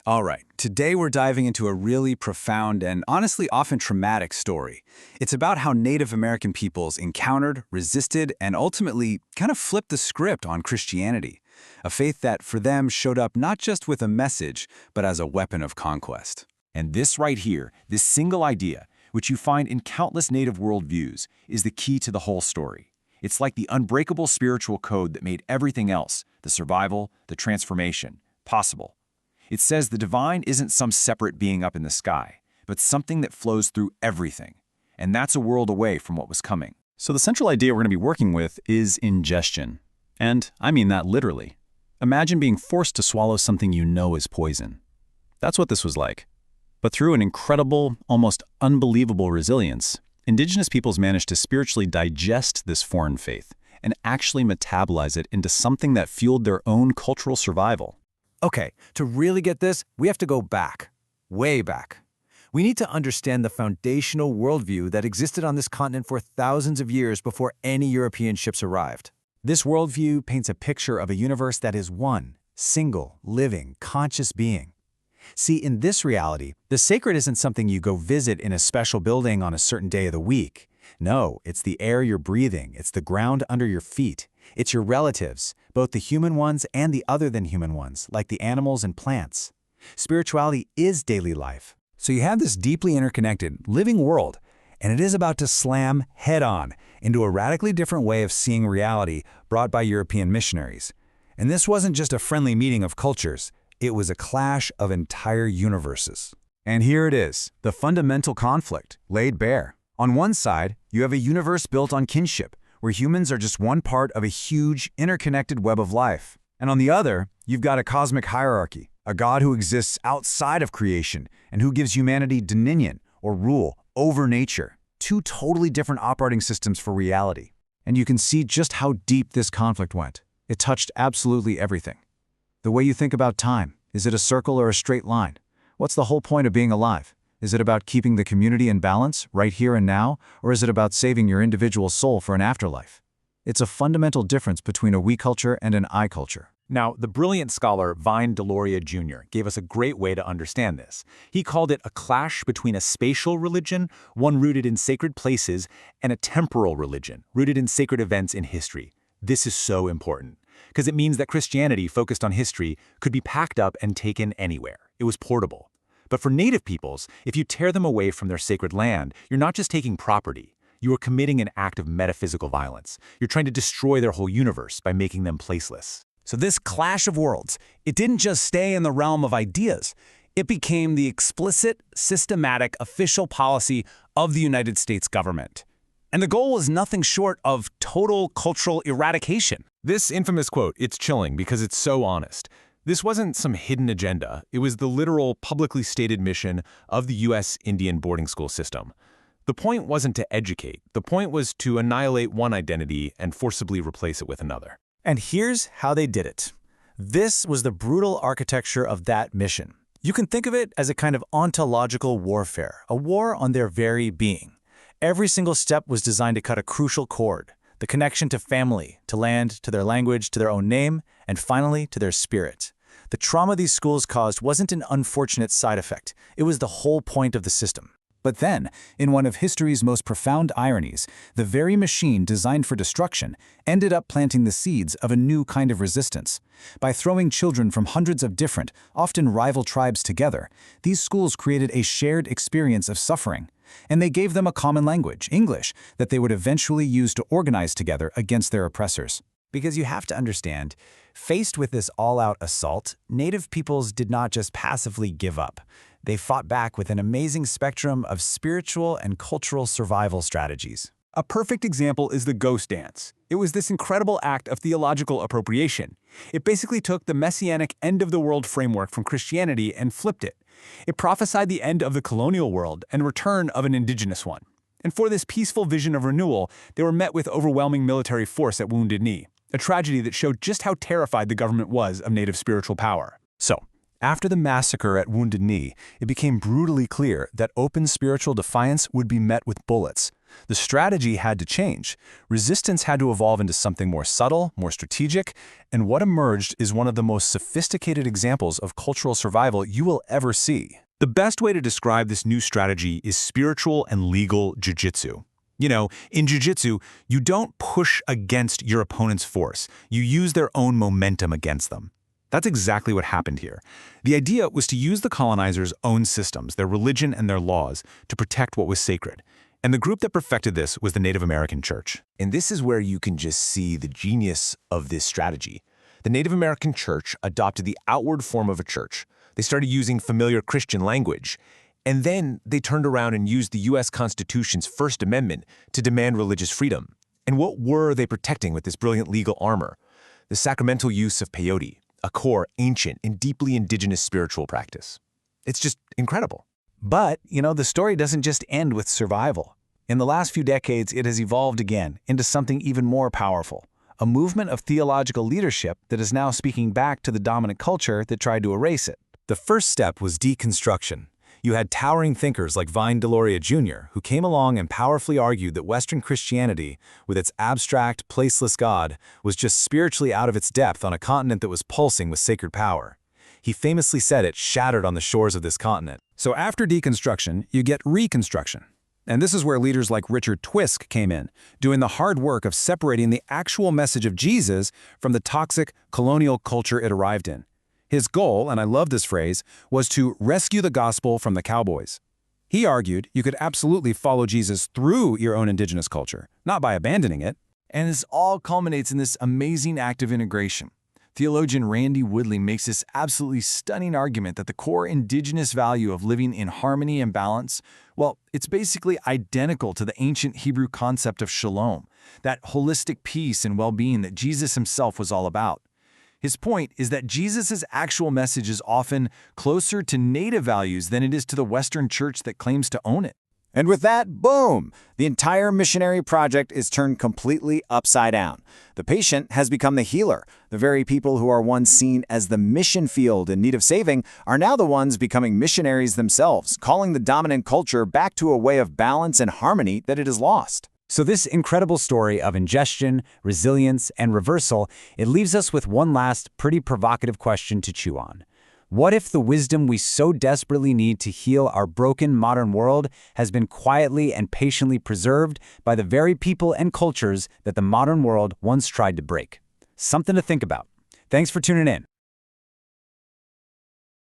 All right, today we're diving into a really profound and honestly often traumatic story. It's about how Native American peoples encountered, resisted, and ultimately kind of flipped the script on Christianity, a faith that for them showed up not just with a message, but as a weapon of conquest. And this right here, this single idea, which you find in countless Native worldviews, is the key to the whole story. It's like the unbreakable spiritual code that made everything else, the survival, the transformation, possible. It says the divine isn't some separate being up in the sky, but something that flows through everything. And that's a world away from what was coming. So the central idea we're going to be working with is ingestion. And I mean that literally. Imagine being forced to swallow something you know is poison. That's what this was like. But through an incredible, almost unbelievable resilience, Indigenous peoples managed to spiritually digest this foreign faith and actually metabolize it into something that fueled their own cultural survival. Okay, to really get this, we have to go back, way back. We need to understand the foundational worldview that existed on this continent for thousands of years before any European ships arrived. This worldview paints a picture of a universe that is one, single, living, conscious being. See, in this reality, the sacred isn't something you go visit in a special building on a certain day of the week. No, it's the air you're breathing, it's the ground under your feet. It's your relatives, both the human ones and the other than human ones, like the animals and plants. Spirituality is daily life. So you have this deeply interconnected, living world, and it is about to slam head-on into a radically different way of seeing reality brought by European missionaries. And this wasn't just a friendly meeting of cultures, it was a clash of entire universes. And here it is, the fundamental conflict, laid bare. On one side, you have a universe built on kinship, where humans are just one part of a huge, interconnected web of life. And on the other, you've got a cosmic hierarchy, a God who exists outside of creation and who gives humanity dominion or rule over nature. Two totally different operating systems for reality. And you can see just how deep this conflict went. It touched absolutely everything. The way you think about time. Is it a circle or a straight line? What's the whole point of being alive? Is it about keeping the community in balance, right here and now, or is it about saving your individual soul for an afterlife? It's a fundamental difference between a we culture and an I culture. Now, the brilliant scholar Vine Deloria Jr. gave us a great way to understand this. He called it a clash between a spatial religion, one rooted in sacred places, and a temporal religion, rooted in sacred events in history. This is so important, because it means that Christianity, focused on history, could be packed up and taken anywhere. It was portable. But for Native peoples, if you tear them away from their sacred land, you're not just taking property. You are committing an act of metaphysical violence. You're trying to destroy their whole universe by making them placeless. So this clash of worlds, it didn't just stay in the realm of ideas. It became the explicit, systematic, official policy of the United States government. And the goal was nothing short of total cultural eradication. This infamous quote, it's chilling because it's so honest. This wasn't some hidden agenda. It was the literal, publicly stated mission of the U.S. Indian boarding school system. The point wasn't to educate. The point was to annihilate one identity and forcibly replace it with another. And here's how they did it. This was the brutal architecture of that mission. You can think of it as a kind of ontological warfare, a war on their very being. Every single step was designed to cut a crucial cord, the connection to family, to land, to their language, to their own name, and finally to their spirit. The trauma these schools caused wasn't an unfortunate side effect. It was the whole point of the system. But then, in one of history's most profound ironies, the very machine designed for destruction ended up planting the seeds of a new kind of resistance. By throwing children from hundreds of different, often rival tribes together, these schools created a shared experience of suffering. And they gave them a common language, English, that they would eventually use to organize together against their oppressors. Because you have to understand, faced with this all-out assault, Native peoples did not just passively give up. They fought back with an amazing spectrum of spiritual and cultural survival strategies. A perfect example is the ghost dance. It was this incredible act of theological appropriation. It basically took the messianic end-of-the-world framework from Christianity and flipped it. It prophesied the end of the colonial world and return of an indigenous one. And for this peaceful vision of renewal, they were met with overwhelming military force at Wounded Knee, a tragedy that showed just how terrified the government was of Native spiritual power. So, after the massacre at Wounded Knee, it became brutally clear that open spiritual defiance would be met with bullets. The strategy had to change. Resistance had to evolve into something more subtle, more strategic, and what emerged is one of the most sophisticated examples of cultural survival you will ever see. The best way to describe this new strategy is spiritual and legal jiu-jitsu. You know, in jiu-jitsu, you don't push against your opponent's force. You use their own momentum against them. That's exactly what happened here. The idea was to use the colonizers' own systems, their religion and their laws, to protect what was sacred. And the group that perfected this was the Native American Church. And this is where you can just see the genius of this strategy. The Native American Church adopted the outward form of a church. They started using familiar Christian language. And then they turned around and used the U.S. Constitution's First Amendment to demand religious freedom. And what were they protecting with this brilliant legal armor? The sacramental use of peyote, a core, ancient, and deeply indigenous spiritual practice. It's just incredible. But, the story doesn't just end with survival. In the last few decades, it has evolved again into something even more powerful, a movement of theological leadership that is now speaking back to the dominant culture that tried to erase it. The first step was deconstruction. You had towering thinkers like Vine Deloria Jr., who came along and powerfully argued that Western Christianity, with its abstract, placeless God, was just spiritually out of its depth on a continent that was pulsing with sacred power. He famously said it shattered on the shores of this continent. So after deconstruction, you get reconstruction. And this is where leaders like Richard Twiss came in, doing the hard work of separating the actual message of Jesus from the toxic colonial culture it arrived in. His goal, and I love this phrase, was to rescue the gospel from the cowboys. He argued you could absolutely follow Jesus through your own indigenous culture, not by abandoning it. And this all culminates in this amazing act of integration. Theologian Randy Woodley makes this absolutely stunning argument that the core indigenous value of living in harmony and balance, well, it's basically identical to the ancient Hebrew concept of shalom, that holistic peace and well-being that Jesus himself was all about. His point is that Jesus' actual message is often closer to native values than it is to the Western church that claims to own it. And with that, boom! The entire missionary project is turned completely upside down. The patient has become the healer. The very people who are once seen as the mission field in need of saving are now the ones becoming missionaries themselves, calling the dominant culture back to a way of balance and harmony that it has lost. So this incredible story of ingestion, resilience, and reversal, it leaves us with one last pretty provocative question to chew on. What if the wisdom we so desperately need to heal our broken modern world has been quietly and patiently preserved by the very people and cultures that the modern world once tried to break? Something to think about. Thanks for tuning in.